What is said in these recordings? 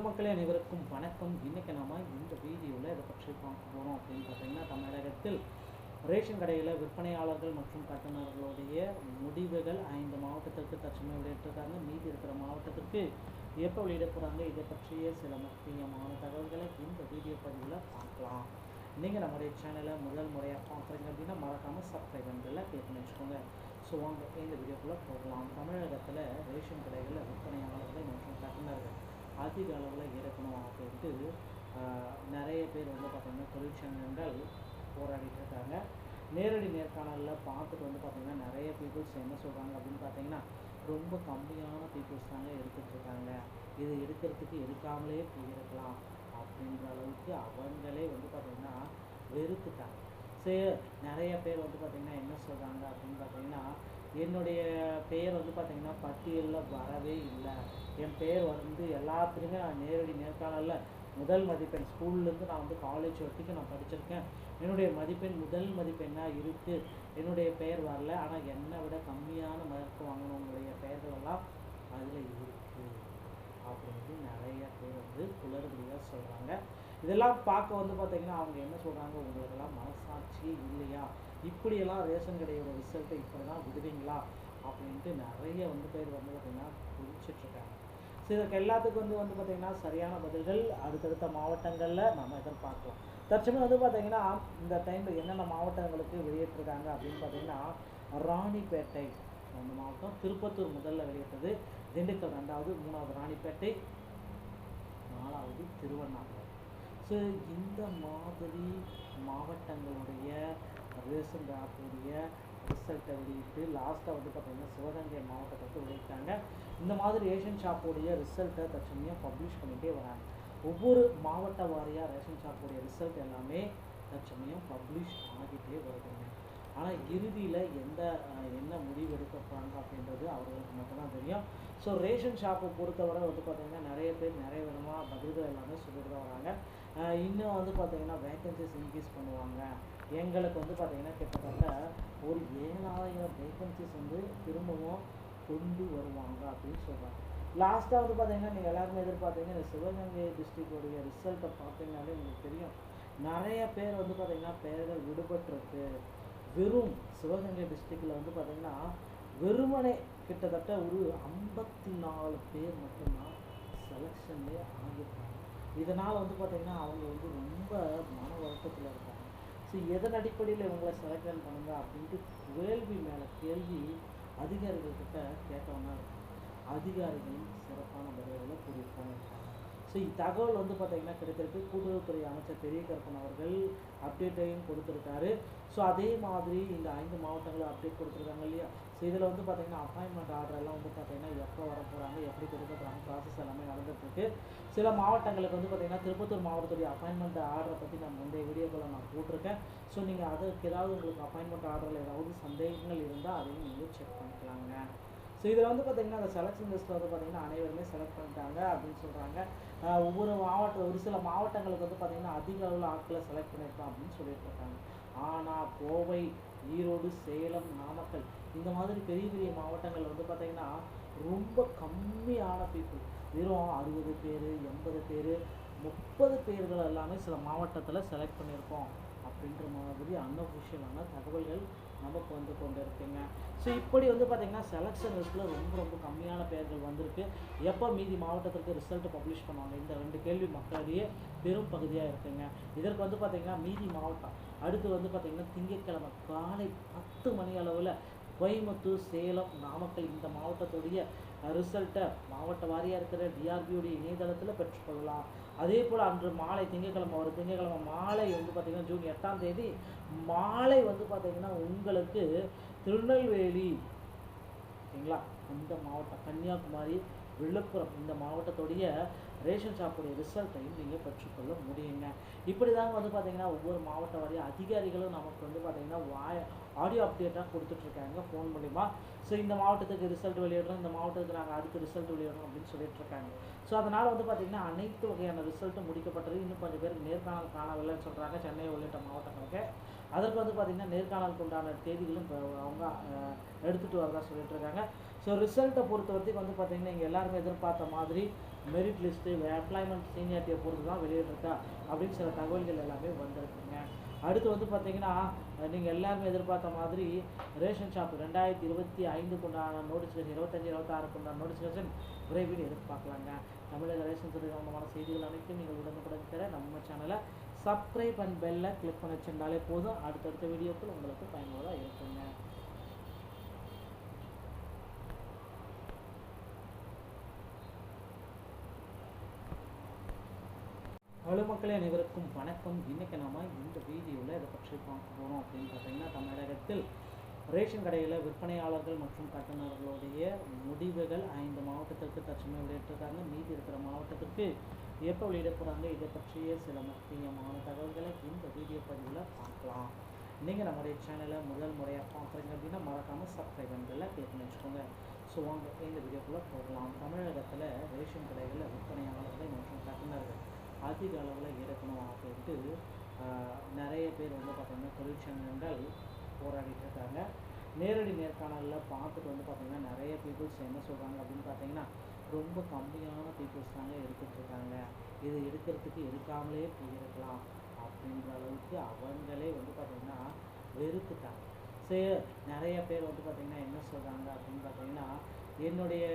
மக்களே அனைவருக்கும் வணக்கம். இன்றைக்கி நம்ம இந்த வீடியோவில் இதை பற்றி பார்க்க போகிறோம் அப்படின்னு பார்த்தீங்கன்னா, தமிழகத்தில் ரேஷன் கடையில் விற்பனையாளர்கள் மற்றும் கட்டுநர்களுடைய முடிவுகள் 5 மாவட்டத்திற்கு தற்சமயம் வெளியிட்டிருக்காங்க. மீதி இருக்கிற மாவட்டத்திற்கு எப்போ வெளியிட போகிறாங்க, இதை பற்றிய சில முக்கியமான தகவல்களை இந்த வீடியோ பதிவில் பார்க்கலாம். நீங்கள் நம்முடைய சேனலை முதல் முறையாக பார்க்குறீங்க அப்படின்னா மறக்காமல் சப்ஸ்கிரைப் பண்ணுறதில் கிளிக் பண்ணி வச்சுக்கோங்க. ஸோ வாங்க இந்த வீடியோக்குள்ளே போகலாம். தமிழகத்தில் ரேஷன் கடைகளில் விற்பனையாளர்கள் மற்றும் கட்டுநர்கள் அதிக அளவில் இருக்கணும் அப்படின்ட்டு நிறைய பேர் பார்த்திங்கன்னா தொழிற்சங்கங்கள் போராடிட்டு இருக்காங்க. நேரடி நேர்காணலில் பார்த்துட்டு பார்த்திங்கன்னா நிறைய பீப்புள்ஸ் என்ன சொல்கிறாங்க அப்படின்னு பார்த்தீங்கன்னா, ரொம்ப கம்மியான பீப்புள்ஸ் தாங்க எடுத்துகிட்ருக்காங்க, இது எடுக்கிறதுக்கு எடுக்காமலே போயிருக்கலாம் அப்படின்ற அளவுக்கு அவங்களே பார்த்திங்கன்னா வெறுத்துட்டாங்க. சரி, நிறைய பேர் பார்த்திங்கன்னா என்ன சொல்கிறாங்க அப்படின்னு பார்த்தீங்கன்னா, என்னுடைய பெயர் பார்த்திங்கன்னா பட்டியலில் வரவே இல்லை, என் பேர் எல்லாத்துலேயுமே நான் நேரடி நேர்காணலில் முதல் மதிப்பெண், ஸ்கூல்லேருந்து நான் காலேஜ் வரைக்கும் நான் படிச்சிருக்கேன், என்னுடைய மதிப்பெண் முதல் மதிப்பெண்ணாக இருக்குது, என்னுடைய பெயர் வரல, ஆனால் என்னை விட கம்மியான மார்க் வாங்கினவங்களுடைய பெயர்களெல்லாம் அதில் இருக்குது அப்படின்ட்டு நிறைய பேர் குளறுபடியாக சொல்கிறாங்க. இதெல்லாம் பார்க்க பார்த்திங்கன்னா அவங்க என்ன சொல்கிறாங்க, உங்களுக்கெல்லாம் மனசாட்சியே இல்லையா, இப்படியெல்லாம் ரேஷன் கடையோட ரிசல்ட்டை இப்படி தான் விடுவீங்களா அப்படின்ட்டு நிறைய பேர் பார்த்திங்கன்னா குதிச்சிட்ருக்காங்க. ஸோ இதற்கு எல்லாத்துக்கும் பார்த்திங்கன்னா சரியான பதில்கள் அடுத்தடுத்த மாவட்டங்களில் நம்ம எதிர்பார்க்கலாம். தற்சமயம் பார்த்திங்கன்னா இந்த டைமில் என்னென்ன மாவட்டங்களுக்கு வெளியிட்டிருக்காங்க அப்படின்னு பார்த்திங்கன்னா, ராணிப்பேட்டை அந்த மாவட்டம், திருப்பத்தூர் முதல்ல வெளியிட்டது, திண்டுக்கல் 2வது, 3வது ராணிப்பேட்டை, 4வது திருவண்ணாமலை. ஸோ இந்த மாதிரி மாவட்டங்களுடைய ரேஷன் கார்டுடைய ரிசல்ட்டை வெளியிட்டு லாஸ்ட்டாக பார்த்திங்கன்னா சிவகங்கை மாவட்டத்துக்கு வெளியிட்டாங்க. இந்த மாதிரி ரேஷன் ஷாப்புடைய ரிசல்ட்டை தற்சமயம் பப்ளிஷ் பண்ணிகிட்டே வராங்க. ஒவ்வொரு மாவட்ட வாரியாக ரேஷன் ஷாப்புடைய ரிசல்ட் எல்லாமே தற்சமயம் பப்ளிஷ் ஆகிட்டே வருதுங்க. ஆனால் இறுதியில் என்ன முடிவு எடுக்க போகிறாங்க அப்படின்றது அவர்களுக்கு மட்டும்தான் தெரியும். ஸோ ரேஷன் ஷாப்பை பொறுத்தவரை பார்த்திங்கன்னா நிறைய பேர் நிறைய விதமாக பதில்கள் எல்லாமே சொல்லிட்டு தான் வராங்க. இன்னும் பார்த்திங்கன்னா வேக்கன்சிஸ் இன்க்ரீஸ் பண்ணுவாங்க, எங்களுக்கு பார்த்திங்கன்னா கிட்டத்தட்ட ஒரு 7000 வேக்கன்சிஸ் திரும்பவும் கொண்டு வருவாங்க அப்படின்னு சொல்கிறாங்க. லாஸ்ட்டாக பார்த்திங்கன்னா நீங்கள் எல்லாருமே எதிர்பார்த்தீங்க, இந்த சிவகங்கை டிஸ்ட்ரிக்டோடைய ரிசல்ட்டை பார்த்தீங்கன்னாலே உங்களுக்கு தெரியும், நிறைய பேர் பார்த்திங்கன்னா பெயர்கள் விடுபட்டிருக்கு. வெறும் சிவகங்கை டிஸ்ட்ரிக்டில் பார்த்திங்கன்னா வெறுமனே கிட்டத்தட்ட ஒரு 54 பேர் மட்டும்தான் செலெக்ஷன்லேயே ஆகியிருக்காங்க. இதனால் பார்த்திங்கன்னா அவங்க ரொம்ப மன வருத்தத்தில் இருக்காங்க. ஸோ எதன் அடிப்படையில் இவங்களை செலக்ஷன் பண்ணுங்க அப்படின்ட்டு கேள்வி மேலே கேள்வி அதிகாரிகள்கிட்ட கேட்டவங்க இருக்காங்க. அதிகாரிகளும் சிறப்பான பதில்களை கூறியிருக்காங்க. ஸோ இத்தகவல் பார்த்திங்கன்னா கிடைத்திருக்கு. கூட்டுறவுத்துறை அமைச்சர் பெரிய கருப்பன் அவர்கள் அப்டேட்டையும் கொடுத்துருக்காரு. ஸோ அதே மாதிரி இந்த 5 மாவட்டங்களும் அப்டேட் கொடுத்துருக்காங்க இல்லையா. ஸோ இதில் பார்த்திங்கன்னா அப்பாயின்மெண்ட் ஆர்டர் எல்லாம் பார்த்திங்கன்னா எப்போ வர போகிறாங்க, எப்படி கொடுக்க போகிறாங்க, ப்ராசஸ் எல்லாமே நடந்துகிட்ருக்கு. சில மாவட்டங்களுக்கு பார்த்திங்கன்னா திருப்பத்தூர் மாவட்டத்துடைய அப்பாயின்மெண்ட் ஆர்டரை பற்றி நான் முந்தைய வீடியோக்களை நான் போட்டிருக்கேன். ஸோ நீங்கள் அதுக்கு ஏதாவது உங்களுக்கு அப்பாயின்மெண்ட் ஆர்டரில் ஏதாவது சந்தேகங்கள் இருந்தால் அதையும் நீங்கள் செக் பண்ணிக்கலாங்க. ஸோ இதில் பார்த்திங்கன்னா அந்த செலெக்ஷன் லிஸ்ட்டில் பார்த்திங்கன்னா அனைவருமே செலக்ட் பண்ணிட்டாங்க அப்படின்னு சொல்கிறாங்க. ஒரு சில மாவட்டங்களுக்கு பார்த்திங்கன்னா அதிக அளவில் ஆட்களை செலக்ட் பண்ணியிருக்கோம் அப்படின்னு சொல்லிட்டு இருக்காங்க. ஆனால் கோவை, ஈரோடு, சேலம், நாமக்கல் இந்த மாதிரி பெரிய பெரிய மாவட்டங்கள் பார்த்திங்கன்னா ரொம்ப கம்மியான பீப்புள், வெறும் 60 பேர், 80 பேர், 30 பேர்கள் எல்லாமே சில மாவட்டத்தில் செலக்ட் பண்ணியிருக்கோம் அப்படின்ற மாதிரி அன்அஃபிஷியலான தகவல்கள் நமக்கு கொண்டு இருக்குங்க. ஸோ இப்படி பார்த்திங்கன்னா செலெக்ஷன் லிஸ்ட்டில் ரொம்ப கம்மியான பேர்கள் வந்திருக்கு. எப்போ மீதி மாவட்டத்திற்கு ரிசல்ட் பப்ளிஷ் பண்ணுவாங்க, இந்த 2 கேள்வி மக்களிடையே பெரும் பகுதியாக இருக்குங்க. இதற்கு பார்த்திங்கன்னா மீதி மாவட்டம் அடுத்து பார்த்திங்கன்னா திங்கட்கிழமை காலை 10 மணி அளவில் கோயம்புத்தூர், சேலம், நாமக்கல் இந்த மாவட்டத்துடைய ரிசல்ட்டை மாவட்ட வாரியாக இருக்கிற டிஆர்பியோடைய இணையதளத்தில் பெற்றுக்கொள்ளலாம். அதே போல் அன்று மாலை திங்கட்கிழமை மாலை பார்த்திங்கன்னா ஜூன் 8ஆம் தேதி மாலை பார்த்திங்கன்னா உங்களுக்கு திருநெல்வேலி ஓகேங்களா, இந்த மாவட்டம், கன்னியாகுமரி, விழுப்புரம் இந்த மாவட்டத்துடைய ரேஷன் ஷாப்புடைய ரிசல்ட்டையும் நீங்கள் பெற்றுக்கொள்ள முடியுங்க. இப்படி தாங்க பார்த்திங்கன்னா ஒவ்வொரு மாவட்ட வாரியாக அதிகாரிகளும் நமக்கு பார்த்திங்கன்னா ஆடியோ அப்டேட்டாக கொடுத்துட்ருக்காங்க ஃபோன் மூலிமா. ஸோ இந்த மாவட்டத்துக்கு ரிசல்ட் வெளியிடுறோம், இந்த மாவட்டத்துக்கு நாங்கள் அடுத்த ரிசல்ட் வெளியிடுறோம் அப்படின்னு சொல்லிட்டுருக்காங்க. ஸோ அதனால் பார்த்திங்கன்னா அனைத்து வகையான ரிசல்ட்டும் முடிக்கப்பட்டது. இன்னும் கொஞ்சம் பேருக்கு நேர்காணல் காணவில்லைன்னு சொல்கிறாங்க சென்னை உள்ளிட்ட மாவட்டங்களுக்கு. அதற்கு பார்த்திங்கன்னா நேர்காணலுக்கு உண்டான தேதிகளும் அவங்க எடுத்துகிட்டு வரதா சொல்லிட்டுருக்காங்க. ஸோ ரிசல்ட்டை பொறுத்த வரைக்கும் வந்து பார்த்திங்கன்னா இங்கே எல்லாருமே எதிர்பார்த்த மாதிரி மெரிட் லிஸ்ட்டு எம்ப்ளாய்மெண்ட் சீனியாரிட்டியை பொறுத்து தான் வெளியிட்டிருக்கா அப்படின்னு சில தகவல்கள் எல்லாமே வந்திருக்குங்க. அடுத்து வந்து பார்த்திங்கன்னா நீங்கள் எல்லாருமே எதிர்பார்த்த மாதிரி ரேஷன் ஷாப் 2025 உண்டான நோட்டிஃபிகேஷன் 25-26 உண்டான நோட்டிஃபிகேஷன் விரைவில் எதிர்பார்க்கலாங்க. தமிழக ரேஷன் துறை சம்பந்தமான செய்திகள் அனைத்தும் நீங்கள் உடனுக்குடன் தர நம்ம சேனலை சப்ஸ்கிரைப் அண்ட் பெல்லை கிளிக் பண்ணி வச்சுருந்தாலே போதும். அடுத்தடுத்த வீடியோக்கள் உங்களுக்கு பயனுள்ளதாக இருக்குங்க. ஹலோ மக்களே, அனைவருக்கும் வணக்கம். இன்றைக்கி நம்ம இந்த வீடியோவில் இதை பற்றி பார்க்க போகிறோம் அப்படின்னு பார்த்தீங்கன்னா, தமிழகத்தில் ரேஷன் கடையில் விற்பனையாளர்கள் மற்றும் கட்டுநர்களுடைய முடிவுகள் 5 மாவட்டத்திற்கு தற்சமயம் வெளியிட்டிருக்காங்க. மீதி இருக்கிற மாவட்டத்திற்கு எப்போ வெளியிட போகிறாங்க, இதை பற்றிய சில முக்கியமான தகவல்களை இந்த வீடியோ பதிவில் பார்க்கலாம். நீங்கள் நம்முடைய சேனலை முதல் முறையாக பார்க்குறீங்க அப்படின்னா மறக்காமல் சப்ஸ்கிரைப் பண்ணுறதில் கிளிக் பண்ணி வச்சுக்கோங்க. ஸோ வாங்க இந்த வீடியோக்குள்ளே போகலாம். தமிழகத்தில் ரேஷன் கடைகளில் விற்பனையாளர்கள் மற்றும் கட்டுநர்கள் அதிக அளவில் இருக்கணும் அப்படின்ட்டு நிறைய பேர் வந்து பார்த்திங்கன்னா தொழிற்சங்கங்கள் போராடிட்டு இருக்காங்க. நேரடி நேர்காணலில் பார்த்துட்டு வந்து பார்த்திங்கன்னா நிறைய பீப்புள்ஸ் என்ன சொல்கிறாங்க அப்படின்னு பார்த்தீங்கன்னா, ரொம்ப கம்மியான பீப்புள்ஸ் தாங்க எடுத்துகிட்ருக்காங்க, இது எடுக்கிறதுக்கு எடுக்காமலே போயிருக்கலாம் அப்படின்ற அளவுக்கு அவங்களே வந்து பார்த்திங்கன்னா வெறுத்துட்டாங்க. சரி, நிறைய பேர் வந்து பார்த்திங்கன்னா என்ன சொல்கிறாங்க அப்படின்னு பார்த்தீங்கன்னா, என்னுடைய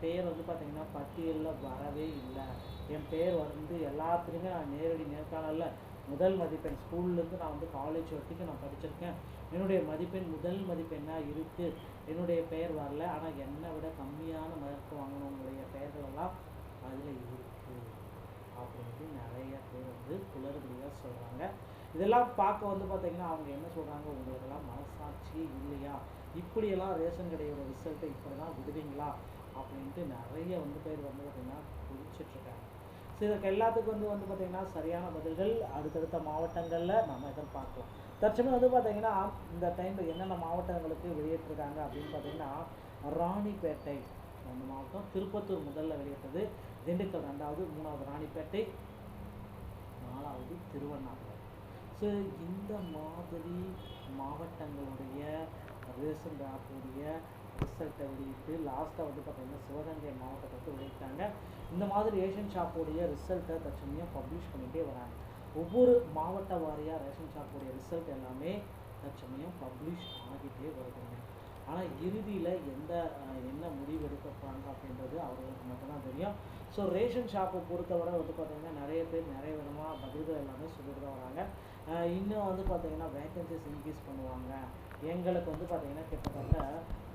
பேர் வந்து பார்த்திங்கன்னா பட்டியலில் வரவே இல்லை, என் பேர் வந்து எல்லாத்துலேயுமே நான் நேரடி நேர்காணலில் முதல் மதிப்பெண், ஸ்கூல்லேருந்து நான் வந்து காலேஜ் வரைக்கும் நான் படிச்சிருக்கேன், என்னுடைய மதிப்பெண் முதல் மதிப்பெண்ணாக இருக்குது, என்னுடைய பெயர் வரல, ஆனால் என்னை விட கம்மியான மார்க் வாங்கினவங்களுடைய பெயர்களெல்லாம் அதில் இருக்குது அப்படின்ட்டு நிறைய பேர் வந்து குளறுபடியாக சொல்கிறாங்க. இதெல்லாம் பார்க்க வந்து பார்த்திங்கன்னா அவங்க என்ன சொல்கிறாங்க, உங்களுக்கெல்லாம் மனசாட்சியே இல்லையா, இப்படியெல்லாம் ரேஷன் கடையோட ரிசல்ட்டை இப்படி தான் விடுவீங்களா அப்படின்ட்டு நிறைய வந்து பேர் வந்து பார்த்திங்கன்னா குதிச்சிட்ருக்காங்க. ஸோ இதற்கு எல்லாத்துக்கும் வந்து பார்த்திங்கன்னா சரியான பதில்கள் அடுத்தடுத்த மாவட்டங்களில் நம்ம எதிர்பார்க்கலாம். தற்சமயம் வந்து பார்த்திங்கன்னா இந்த டைமில் என்னென்ன மாவட்டங்களுக்கு வெளியிட்டிருக்காங்க அப்படின்னு பார்த்திங்கன்னா, ராணிப்பேட்டை அந்த மாவட்டம், திருப்பத்தூர் முதல்ல வெளியிட்டது, திண்டுக்கல் 2வது, 3வது ராணிப்பேட்டை, 4வது திருவண்ணாமலை. ஸோ இந்த மாதிரி மாவட்டங்களுடைய ரேஷன் கார்டுடைய ரிசல்ட்டை வெளியிட்டு லாஸ்ட்டாக வந்து பார்த்திங்கன்னா சிவகங்கை மாவட்டத்துக்கு வெளியிட்டாங்க. இந்த மாதிரி ரேஷன் ஷாப்புடைய ரிசல்ட்டை தற்சமயம் பப்ளிஷ் பண்ணிகிட்டே வராங்க. ஒவ்வொரு மாவட்ட வாரியாக ரேஷன் ஷாப்புடைய ரிசல்ட் எல்லாமே தற்சமயம் பப்ளிஷ் ஆகிட்டே வருதுங்க. ஆனால் இறுதியில் என்ன முடிவு எடுக்க போகிறாங்க அப்படின்றது அவர்களுக்கு மட்டும்தான் தெரியும். ஸோ ரேஷன் ஷாப்பை பொறுத்தவரை வந்து பார்த்திங்கன்னா நிறைய பேர் நிறைய விதமாக பதில்கள் எல்லாமே சொல்லிட்டு தான் வராங்க. இன்னும் வந்து பார்த்திங்கன்னா வேக்கன்சிஸ் இன்க்ரீஸ் பண்ணுவாங்க, எங்களுக்கு வந்து பார்த்திங்கன்னா கிட்டத்தட்ட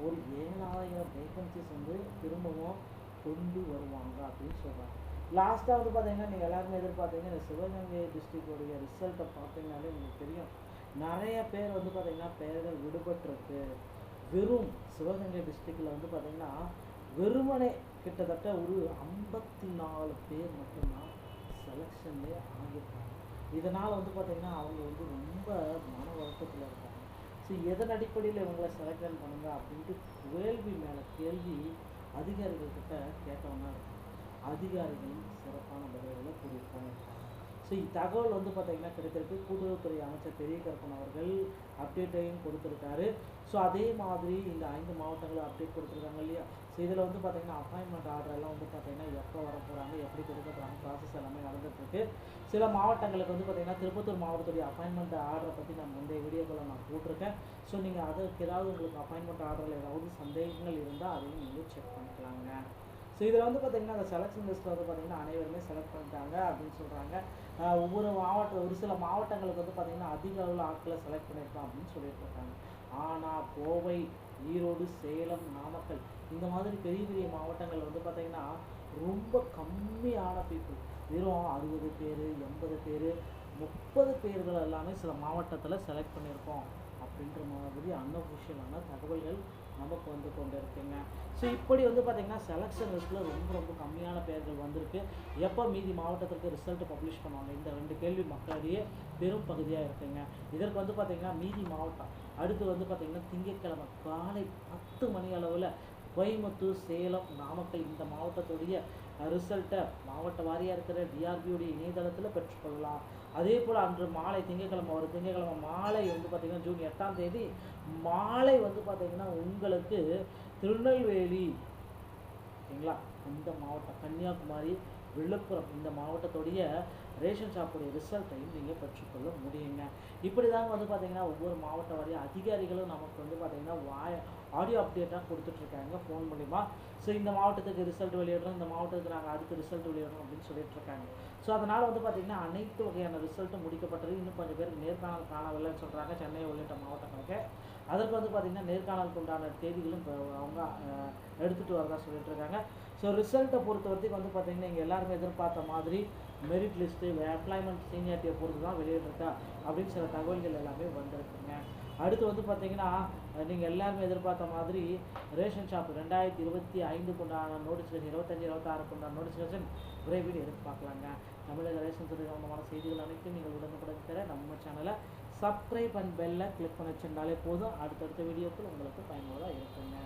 ஒரு 7000 வேக்கன்சிஸ் வந்து திரும்பவும் கொண்டு வருவாங்க அப்படின்னு சொல்கிறாங்க. லாஸ்ட்டாக வந்து பார்த்திங்கன்னா நீங்கள் எல்லாருமே எதிர்பார்த்தீங்கன்னா இந்த சிவகங்கை டிஸ்ட்ரிக்டோடைய ரிசல்ட்டை பார்த்தீங்கன்னாலே உங்களுக்கு தெரியும், நிறைய பேர் வந்து பார்த்திங்கன்னா பெயர்கள் விடுபட்டிருக்கு. வெறும் சிவகங்கை டிஸ்ட்ரிக்டில் வந்து பார்த்திங்கன்னா வெறுமனே கிட்டத்தட்ட ஒரு 54 பேர் மட்டும்தான் செலெக்ஷன்லேயே ஆகியிருக்காங்க. இதனால் வந்து பார்த்திங்கன்னா அவங்க வந்து ரொம்ப மன வருத்தத்தில் இருக்காங்க. ஸோ எதன் அடிப்படையில் இவங்களை செலக்ஷன் பண்ணுங்க அப்படின்ட்டு கேள்வி மேலே கேள்வி அதிகாரிகள்கிட்ட கேட்டவங்க இருக்காங்க. அதிகாரிகளும் சிறப்பான பதில்களை கூறியிருக்காங்க. ஸோ இத்தகவல் வந்து பார்த்திங்கன்னா கிடைத்திருக்கு. கூட்டுறவுத்துறை அமைச்சர் பெரிய கருப்பன் அவர்கள் அப்டேட்டையும் கொடுத்துருக்காரு. ஸோ அதே மாதிரி இந்த 5 மாவட்டங்களும் அப்டேட் கொடுத்துருக்காங்க இல்லையா. ஸோ இதில் வந்து பார்த்திங்கன்னா அப்பாயின்மெண்ட் ஆர்டர் எல்லாம் வந்து பார்த்திங்கன்னா எப்போ வர போகிறாங்க, எப்படி கொடுக்க போகிறாங்க, ப்ராசஸ் எல்லாமே நடந்துகிட்ருக்கு. சில மாவட்டங்களுக்கு வந்து பார்த்திங்கன்னா திருப்பத்தூர் மாவட்டத்துடைய அப்பாயின்மெண்ட் ஆர்டரை பற்றி நான் முந்தைய வீடியோக்களை நான் போட்டிருக்கேன். ஸோ நீங்கள் அதுக்கு ஏதாவது உங்களுக்கு அப்பாயின்மெண்ட் ஆர்டரில் ஏதாவது சந்தேகங்கள் இருந்தால் அதையும் நீங்கள் செக் பண்ணிக்கலாங்க. ஸோ இதில் வந்து பார்த்திங்கன்னா அந்த செலெக்ஷன் லிஸ்ட்டில் வந்து பார்த்திங்கன்னா அனைவருமே செலக்ட் பண்ணிட்டாங்க அப்படின்னு சொல்கிறாங்க. ஒரு சில மாவட்டங்களுக்கு வந்து பார்த்திங்கன்னா அதிக அளவில் ஆட்களை செலக்ட் பண்ணியிருக்கோம் அப்படின்னு சொல்லிட்டு இருக்காங்க. ஆனால் கோவை, ஈரோடு, சேலம், நாமக்கல் இந்த மாதிரி பெரிய பெரிய மாவட்டங்கள் வந்து பார்த்திங்கன்னா ரொம்ப கம்மியான பீப்புள், வெறும் 60 பேர், 80 பேர், 30 பேர்கள் எல்லாமே சில மாவட்டத்தில் செலக்ட் பண்ணியிருக்கோம் அப்படின்ற மாதிரி அன்அஃபிஷியலான தகவல்கள் நமக்கு வந்து கொண்டு இருக்குங்க. ஸோ இப்படி வந்து பார்த்திங்கன்னா செலெக்ஷன் லிஸ்ட்டில் ரொம்ப கம்மியான பேர்கள் வந்திருக்கு. எப்போ மீதி மாவட்டத்திற்கு ரிசல்ட் பப்ளிஷ் பண்ணுவாங்க, இந்த 2 கேள்வி மக்களிடையே பெரும் பகுதியாக இருக்குங்க. இதற்கு வந்து பார்த்திங்கன்னா மீதி மாவட்டம் அடுத்து வந்து பார்த்திங்கன்னா திங்கட்கிழமை காலை 10 மணி அளவில் கோயம்புத்தூர், சேலம், நாமக்கல் இந்த மாவட்டத்துடைய ரிசல்ட்டை மாவட்ட வாரியாக இருக்கிற டிஆர்பியோடைய இணையதளத்தில் பெற்றுக்கொள்ளலாம். அதே போல் அன்று மாலை திங்கட்கிழமை மாலை வந்து பார்த்திங்கன்னா ஜூன் 8ஆம் தேதி மாலை வந்து பார்த்திங்கன்னா உங்களுக்கு திருநெல்வேலி ஓகேங்களா, இந்த மாவட்டம் கன்னியாகுமரி, விழுப்புரம் இந்த மாவட்டத்துடைய ரேஷன் ஷாப்புடைய ரிசல்ட்டையும் நீங்கள் பெற்றுக்கொள்ள முடியுங்க. இப்படி தாங்க வந்து பார்த்திங்கன்னா ஒவ்வொரு மாவட்ட வாரியாக அதிகாரிகளும் நமக்கு வந்து பார்த்திங்கன்னா ஆடியோ அப்டேட்டாக கொடுத்துட்ருக்காங்க ஃபோன் மூலிமா. ஸோ இந்த மாவட்டத்துக்கு ரிசல்ட் வெளியிடுறோம், இந்த மாவட்டத்துக்கு நாங்கள் அதுக்கு ரிசல்ட் வெளியிடுறோம் அப்படின்னு சொல்லிட்டுருக்காங்க. ஸோ அதனால் வந்து பார்த்திங்கன்னா அனைத்து வகையான ரிசல்ட்டும் முடிக்கப்பட்டது. இன்னும் கொஞ்சம் பேருக்கு நேர்காணல் காணவில்லைன்னு சொல்கிறாங்க சென்னை உள்ளிட்ட மாவட்டங்களுக்கு. அதற்கு வந்து பார்த்திங்கன்னா நேர்காணலுக்கு உண்டான தேதிகளும் இப்போ அவங்க எடுத்துகிட்டு வரதா சொல்லிட்டு இருக்காங்க. ஸோ ரிசல்ட்டை பொறுத்த வரைக்கும் வந்து பார்த்திங்கன்னா இங்கே எல்லாருமே எதிர்பார்த்த மாதிரி மெரிட் லிஸ்ட்டு எம்ப்ளாய்மெண்ட் சீனியாரிட்டியை பொறுத்து தான் வெளியிட்ருக்கா அப்படின்னு சில தகவல்கள் எல்லாமே வந்திருக்குங்க. அடுத்து வந்து பார்த்திங்கன்னா நீங்கள் எல்லாருமே எதிர்பார்த்த மாதிரி ரேஷன் ஷாப் 2025 உண்டான நோட்டிஃபிகேஷன் 25-26 உண்டான நோட்டிஃபிகேஷன் விரைவில் எதிர்பார்க்கலாங்க. தமிழக ரேஷன் துறை சம்பந்தமான செய்திகள் அனைத்தும் நீங்கள் உடனுக்குடன் தர நம்ம சேனலை சப்ஸ்கிரைப் அண்ட் பெல்லை கிளிக் பண்ணி வச்சுருந்தாலே போதும். அடுத்தடுத்த வீடியோக்கள் உங்களுக்கு பயனுள்ளதாக இருக்குங்க.